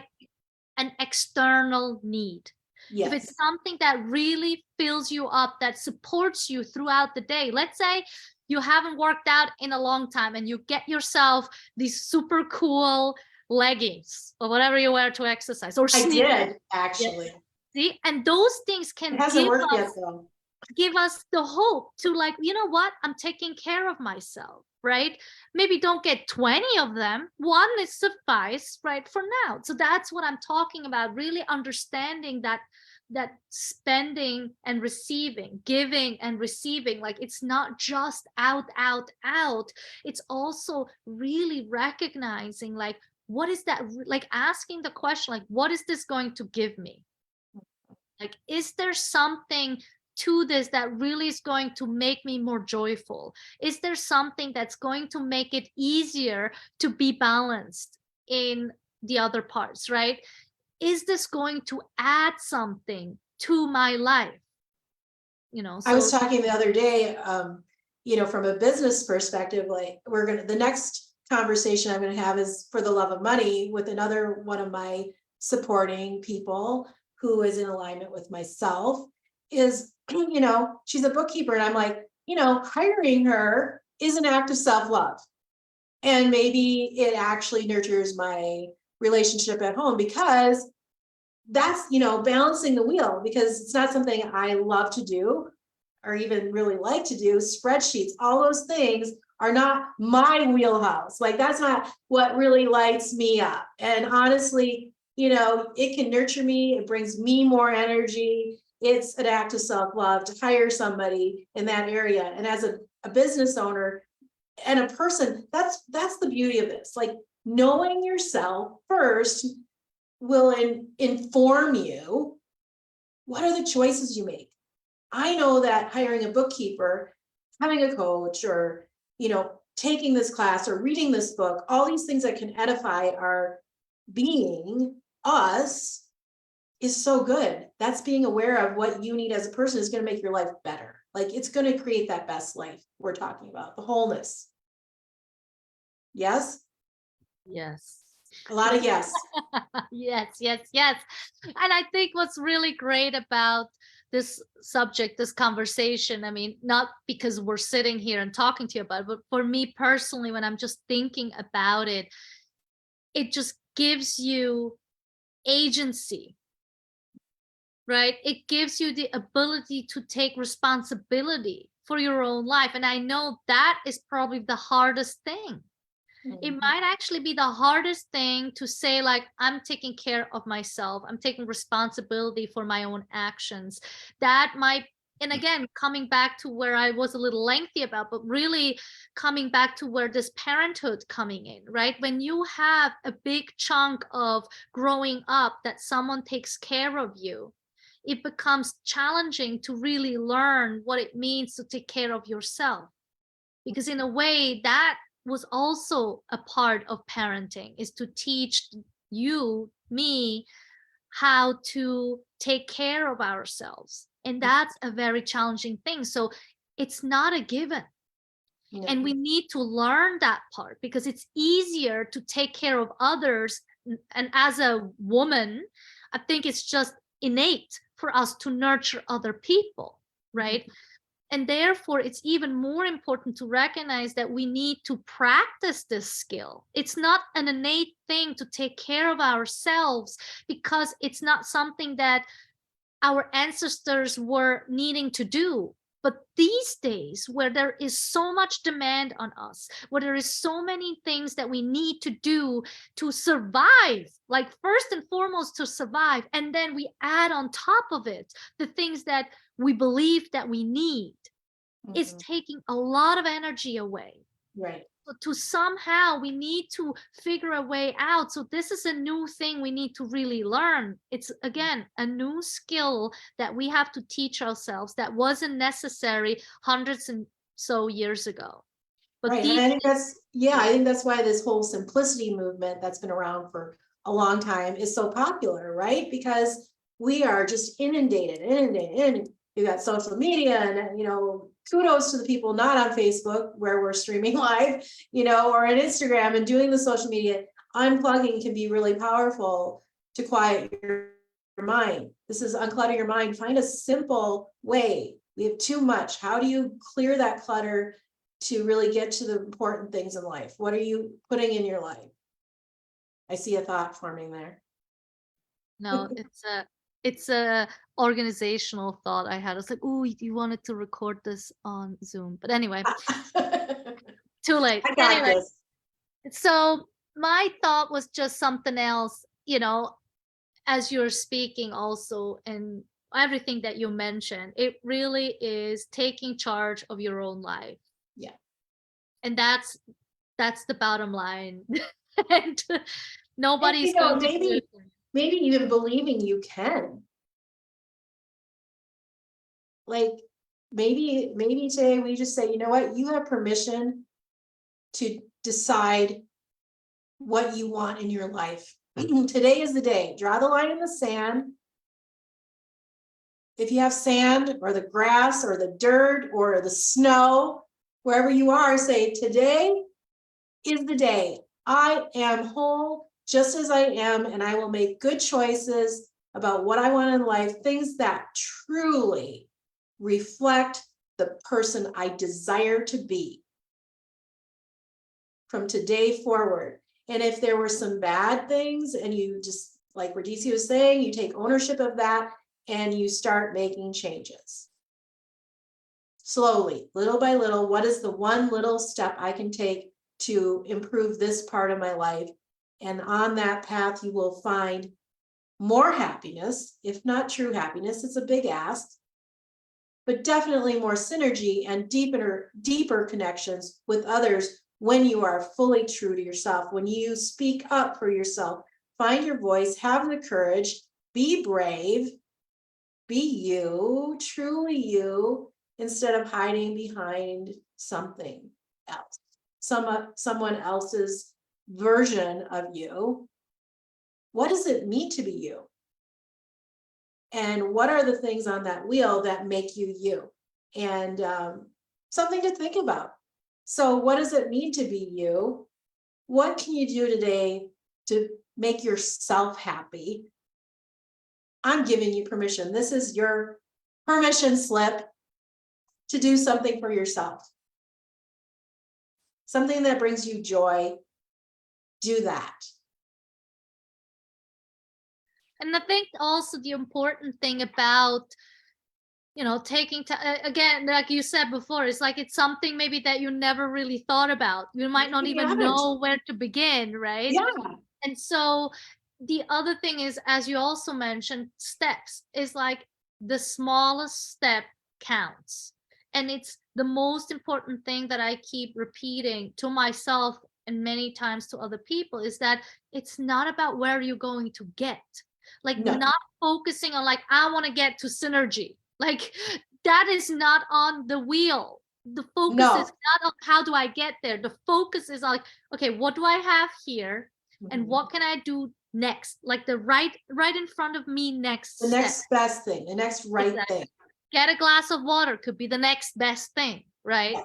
an external need. Yes. If it's something that really fills you up, that supports you throughout the day. Let's say you haven't worked out in a long time and you get yourself these super cool leggings or whatever you wear to exercise, or I sneakers. did actually. See, and those things can It hasn't worked yet though. give us the hope to, like, you know what, I'm taking care of myself, right? Maybe don't get 20 of them, one is suffice, right, for now. So that's what I'm talking about, really understanding that spending and receiving, giving and receiving, like, it's not just out. It's also really recognizing, like, what is that, like, asking the question, like, what is this going to give me? Like, is there something to this that really is going to make me more joyful? Is there something that's going to make it easier to be balanced in the other parts, right? Is this going to add something to my life? I was talking the other day, from a business perspective, like the next conversation I'm going to have is for the love of money with another one of my supporting people who is in alignment with myself. Is, she's a bookkeeper, and I'm like, hiring her is an act of self-love. And maybe it actually nurtures my relationship at home, because that's, balancing the wheel, because it's not something I love to do or even really like to do. Spreadsheets, all those things are not my wheelhouse. Like, that's not what really lights me up. And honestly, it can nurture me. It brings me more energy. It's an act of self-love to hire somebody in that area. And as a business owner and a person, that's the beauty of this. Like, knowing yourself first will inform you. What are the choices you make? I know that hiring a bookkeeper, having a coach, or taking this class or reading this book, all these things that can edify our being, us, is so good. That's being aware of what you need as a person is going to make your life better. Like, it's going to create that best life we're talking about, the wholeness. Yes? Yes. A lot of yes. Yes. And I think what's really great about this subject, this conversation, I mean, not because we're sitting here and talking to you about it, but for me personally, when I'm just thinking about it, it just gives you agency, right? It gives you the ability to take responsibility for your own life. And I know that is probably the hardest thing. It might actually be the hardest thing to say, like, I'm taking care of myself. I'm taking responsibility for my own actions. That might, and again, coming back to where I was a little lengthy about, but really coming back to where this parenthood coming in, right? When you have a big chunk of growing up that someone takes care of you, it becomes challenging to really learn what it means to take care of yourself. Because in a way, that was also a part of parenting, is to teach you, me, how to take care of ourselves. And that's a very challenging thing. So it's not a given. And we need to learn that part, because it's easier to take care of others. And as a woman, I think it's just innate for us to nurture other people, right? And therefore, it's even more important to recognize that we need to practice this skill. It's not an innate thing to take care of ourselves, because it's not something that our ancestors were needing to do. But these days, where there is so much demand on us, where there is so many things that we need to do to survive, like first and foremost to survive, and then we add on top of it the things that we believe that we need, is taking a lot of energy away. Right. So to somehow, we need to figure a way out. So this is a new thing we need to really learn. It's, again, a new skill that we have to teach ourselves that wasn't necessary hundreds and so years ago. But Right. And I think I think that's why this whole simplicity movement that's been around for a long time is so popular, right? Because we are just inundated. You got social media, and kudos to the people not on Facebook where we're streaming live, or on Instagram and doing the social media. Unplugging can be really powerful to quiet your mind. This is unclutter your mind. Find a simple way. We have too much. How do you clear that clutter to really get to the important things in life? What are you putting in your life? I see a thought forming there. No, it's a organizational thought I had. I was like, oh, you wanted to record this on Zoom. But anyway, too late. I got Anyway, this. so my thought was just something else, as you're speaking also, and everything that you mentioned, it really is taking charge of your own life. Yeah. And that's the bottom line. And nobody's And, going to do it. maybe even believing you can. Like, maybe today we just say, you know what, you have permission to decide what you want in your life. Today is the day. Draw the line in the sand. If you have sand or the grass or the dirt or the snow, wherever you are, say, today is the day. I am whole just as I am, and I will make good choices about what I want in life, things that truly reflect the person I desire to be. from today forward. And if there were some bad things, and you just, like Raditia was saying, you take ownership of that and you start making changes. Slowly, little by little, what is the one little step I can take to improve this part of my life? And on that path, you will find more happiness, if not true happiness. It's a big ask, but definitely more synergy and deeper connections with others when you are fully true to yourself, when you speak up for yourself, find your voice, have the courage, be brave, be you, truly you, instead of hiding behind something else, someone else's version of you. What does it mean to be you? And what are the things on that wheel that make you you? And something to think about. So what does it mean to be you? What can you do today to make yourself happy? I'm giving you permission. This is your permission slip to do something for yourself. Something that brings you joy. Do that. And I think also the important thing about, taking time, again, like you said before, it's like it's something maybe that you never really thought about. You might not even know where to begin, right? Yeah. And so the other thing is, as you also mentioned, steps is like the smallest step counts. And it's the most important thing that I keep repeating to myself and many times to other people is that it's not about where you're going to get. Like not focusing on like, I want to get to synergy. Like that is not on the wheel. The focus is not on how do I get there. The focus is like, okay, what do I have here? And what can I do next? Like the right in front of me next the step. next best thing, the next right thing. Get a glass of water could be the next best thing, right? Yeah.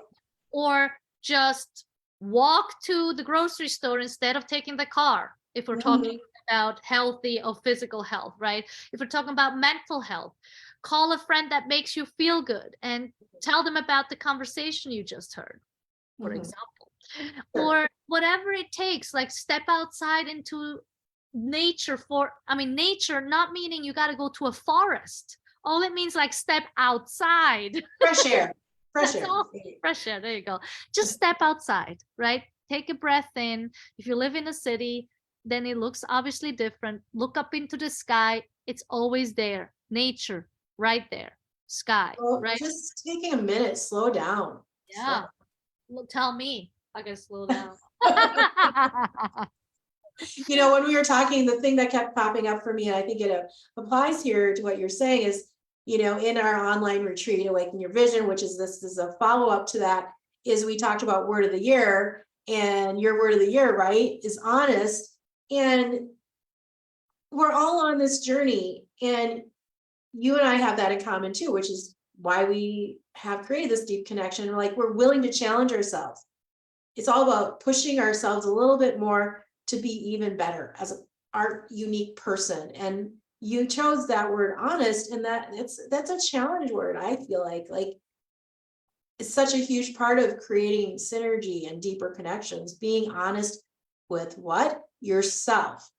Or just walk to the grocery store instead of taking the car, if we're talking about healthy or physical health, right? If we're talking about mental health, call a friend that makes you feel good and tell them about the conversation you just heard, for example. Or whatever it takes, like step outside into nature nature, not meaning you got to go to a forest. All it means like step outside. Fresh air. Fresh air. Fresh air. There you go. Just step outside, right? Take a breath in. If you live in a city, then it looks obviously different. Look up into the sky. It's always there. Nature, right there. Sky, right? Just taking a minute, slow down. Yeah. Tell me I can slow down. When we were talking, the thing that kept popping up for me, and I think it applies here to what you're saying is, in our online retreat, Awaken Your Vision, which is this is a follow-up to that, is we talked about word of the year, and your word of the year, right, is honest. And we're all on this journey, and you and I have that in common too, which is why we have created this deep connection. Like we're willing to challenge ourselves. It's all about pushing ourselves a little bit more to be even better as our unique person. And you chose that word honest, and that's a challenge word. I feel like it's such a huge part of creating synergy and deeper connections, being honest with what? Yourself.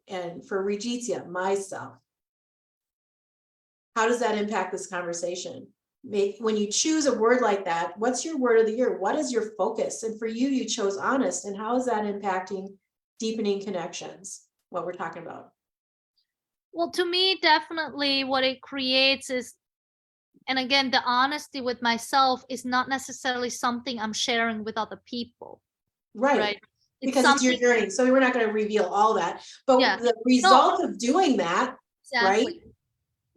And for Raditia, myself. How does that impact this conversation? When you choose a word like that, what's your word of the year? What is your focus? And for you, you chose honest. And how is that impacting deepening connections? What we're talking about? Well, to me, definitely what it creates is, and again, the honesty with myself is not necessarily something I'm sharing with other people. Right. Because it's your journey. So we're not going to reveal all that. But the result of doing that, right?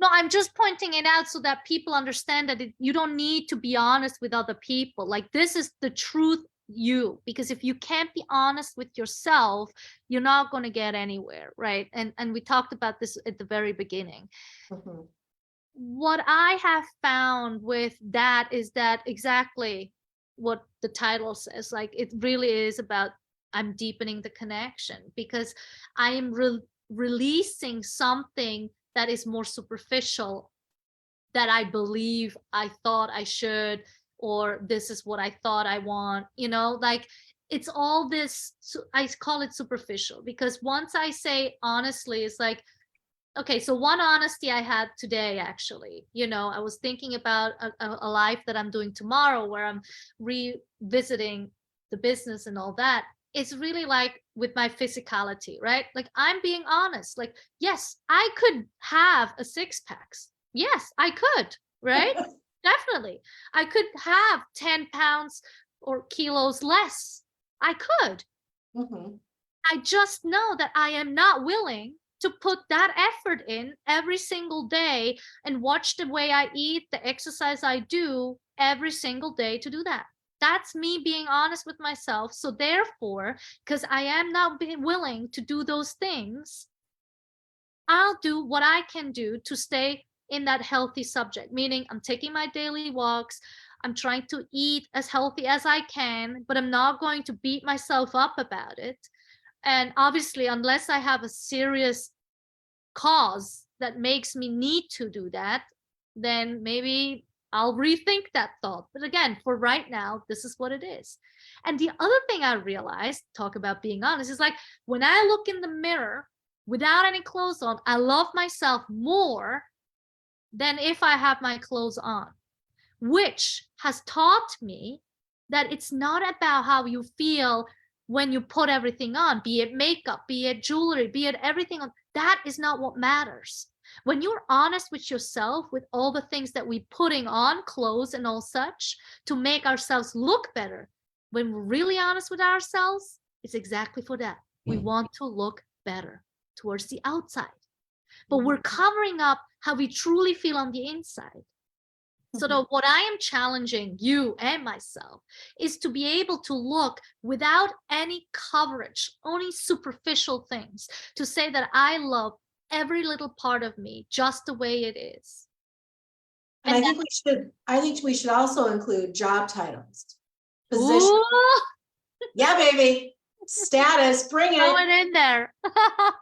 No, I'm just pointing it out so that people understand that you don't need to be honest with other people. Like this is the truth you, because if you can't be honest with yourself, you're not going to get anywhere, right? And we talked about this at the very beginning. What I have found with that is that exactly what the title says, like it really is about I'm deepening the connection because I am releasing something that is more superficial that I believe I thought I should, or this is what I thought I want, like it's all this, I call it superficial, because once I say honestly, it's like, okay, so one honesty I had today, actually, I was thinking about a life that I'm doing tomorrow where I'm revisiting the business and all that. It's really like with my physicality, right? Like, I'm being honest. Like, yes, I could have a 6-pack. Yes, I could, right? Definitely. I could have 10 pounds or kilos less. I could. Mhm. I just know that I am not willing to put that effort in every single day and watch the way I eat, the exercise I do every single day to do that. That's me being honest with myself. So therefore, because I am not being willing to do those things, I'll do what I can do to stay in that healthy subject, meaning I'm taking my daily walks. I'm trying to eat as healthy as I can, but I'm not going to beat myself up about it. And obviously, unless I have a serious cause that makes me need to do that, then maybe I'll rethink that thought. But again, for right now, this is what it is. And the other thing I realized, talk about being honest, is like when I look in the mirror without any clothes on, I love myself more than if I have my clothes on, which has taught me that it's not about how you feel when you put everything on, be it makeup, be it jewelry, be it everything on. That is not what matters. When you're honest with yourself, with all the things that we're putting on, clothes and all such, to make ourselves look better, when we're really honest with ourselves, it's exactly for that. We want to look better towards the outside, but we're covering up how we truly feel on the inside. So what I am challenging you and myself is to be able to look without any coverage, only superficial things, to say that I love every little part of me just the way it is. And And I think we should also include job titles, position. ooh, Yeah, baby. Status, bring throw it. it in there.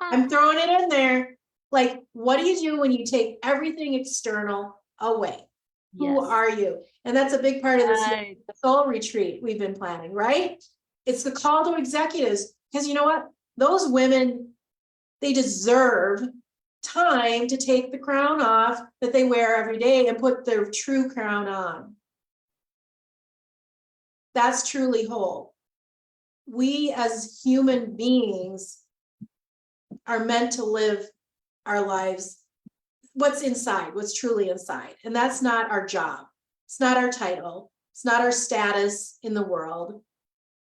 I'm throwing it in there. Like, what do you do when you take everything external away? Who Yes. are you? And that's a big part of this Right. soul retreat we've been planning, right? It's the call to executives, because you know what? Those women, they deserve time to take the crown off that they wear every day and put their true crown on. That's truly whole. We as human beings are meant to live our lives, what's inside, what's truly inside. And that's not our job. It's not our title. It's not our status in the world.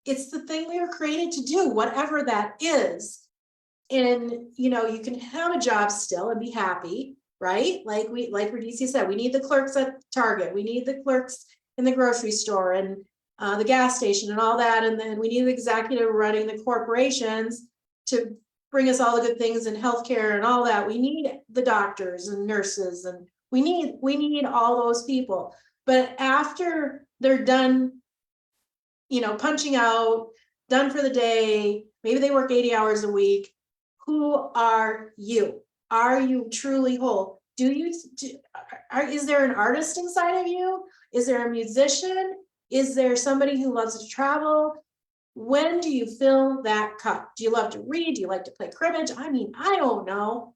It's the thing we were created to do, whatever that is. And, you can have a job still and be happy, right? Like Raditia said, we need the clerks at Target. We need the clerks in the grocery store and the gas station and all that. And then we need the executive running the corporations to bring us all the good things in healthcare and all that. We need the doctors and nurses, and we need all those people. But after they're done, punching out, done for the day, maybe they work 80 hours a week. Who are you? Are you truly whole? Is there an artist inside of you? Is there a musician? Is there somebody who loves to travel? When do you fill that cup? Do you love to read? Do you like to play cribbage? I mean, I don't know.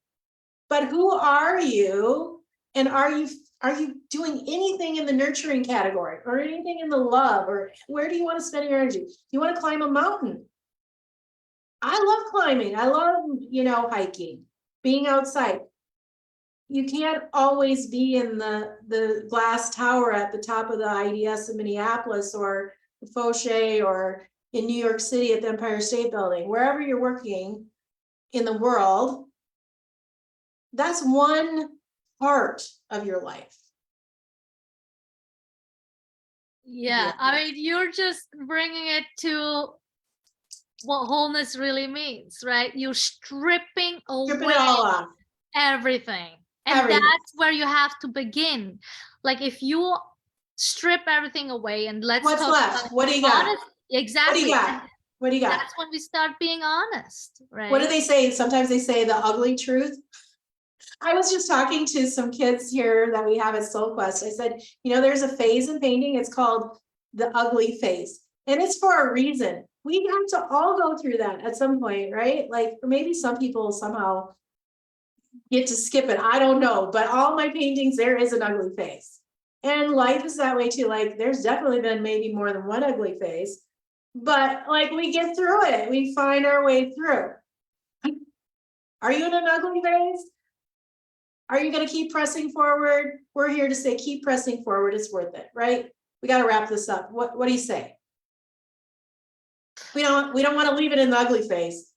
But who are you? And are you doing anything in the nurturing category or anything in the love? Or where do you want to spend your energy? You want to climb a mountain? I love climbing. I love, hiking, being outside. You can't always be in the glass tower at the top of the IDS in Minneapolis or the Fauché or in New York City at the Empire State Building. Wherever you're working in the world, that's one part of your life. Yeah, I mean, you're just bringing it to what wholeness really means, right? You're stripping Strip it away all off. everything. And Everything. that's where you have to begin. Like, if you strip everything away, and let's What's talk left? about What do you got? honest, exactly. What do you got? What do you got? That's when we start being honest, right? What do they say? Sometimes they say the ugly truth. I was just talking to some kids here that we have at Soul Quest. I said, there's a phase in painting. It's called the ugly phase. And it's for a reason. we have to all go through that at some point, right? Like, or maybe some people somehow get to skip it. I don't know, but all my paintings, there is an ugly face. And life is that way too. Like, there's definitely been maybe more than one ugly face, but like, we get through it. We find our way through. Are you in an ugly phase? Are you going to keep pressing forward? We're here to say, keep pressing forward. It's worth it, right? We got to wrap this up. What do you say? We don't want to leave it in the ugly phase.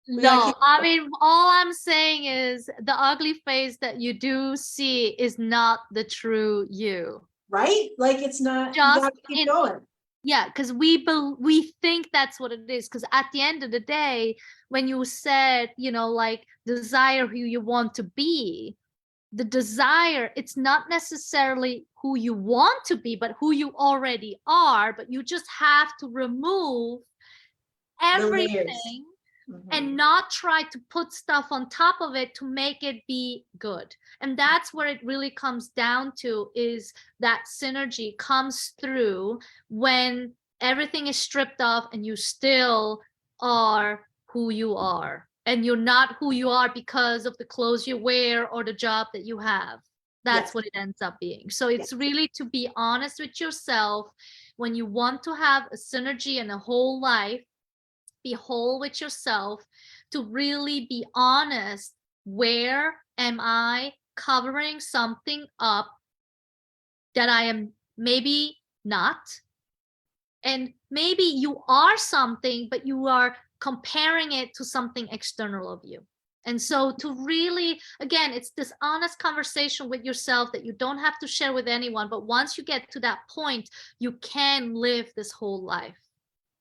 No, I mean, all I'm saying is the ugly face that you do see is not the true you. Right? Like, it's not, you Just got to keep going. Yeah, because we think that's what it is. Because at the end of the day, when you said, like, desire who you want to be, the desire, it's not necessarily who you want to be, but who you already are. But you just have to remove everything and not try to put stuff on top of it to make it be good. And that's where it really comes down to, is that synergy comes through when everything is stripped off and you still are who you are. And you're not who you are because of the clothes you wear or the job that you have. That's what it ends up being. So it's really to be honest with yourself. When you want to have a synergy and a whole life, be whole with yourself, to really be honest. Where am I covering something up that I am maybe not? And maybe you are something, but you are comparing it to something external of you. And so to really, again, it's this honest conversation with yourself that you don't have to share with anyone. But once you get to that point, you can live this whole life.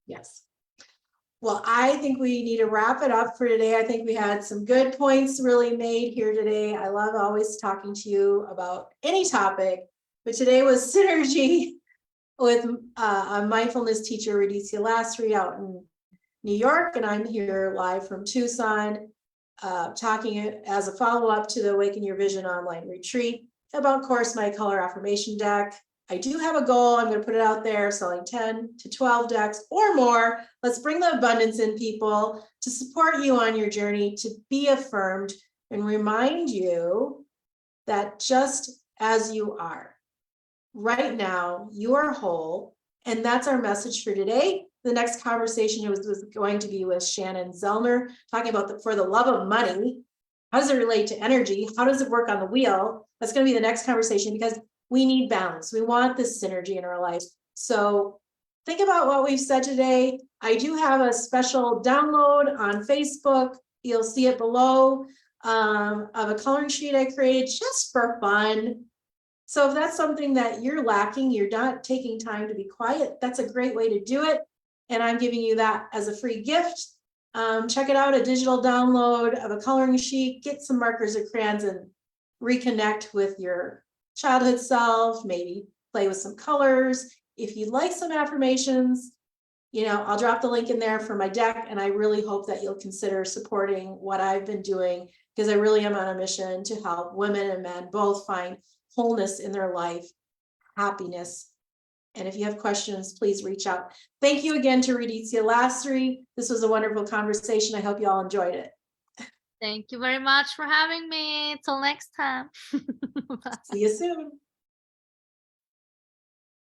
Yes. Well, I think we need to wrap it up for today. I think we had some good points really made here today. I love always talking to you about any topic, but today was synergy with a mindfulness teacher, Raditia Lasry, out in New York, and I'm here live from Tucson, talking as a follow-up to the Awaken Your Vision online retreat about, of course, my color affirmation deck. I do have a goal. I'm going to put it out there, selling 10 to 12 decks or more. Let's bring the abundance in, people, to support you on your journey to be affirmed and remind you that just as you are right now, you are whole. And that's our message for today. The next conversation was going to be with Shannon Zellner, talking about for the love of money. How does it relate to energy? How does it work on the wheel? That's going to be the next conversation, because we need balance. We want this synergy in our life. So think about what we've said today. I do have a special download on Facebook. You'll see it below, of a coloring sheet I created just for fun. So if that's something that you're lacking, you're not taking time to be quiet, that's a great way to do it. And I'm giving you that as a free gift. Check it out, a digital download of a coloring sheet. Get some markers or crayons and reconnect with your childhood self, maybe play with some colors. If you'd like some affirmations, I'll drop the link in there for my deck, and I really hope that you'll consider supporting what I've been doing, because I really am on a mission to help women and men both find wholeness in their life, happiness. And if you have questions, please reach out. Thank you again to Raditia Lasry. This was a wonderful conversation. I hope you all enjoyed it. Thank you very much for having me. Till next time. See you soon.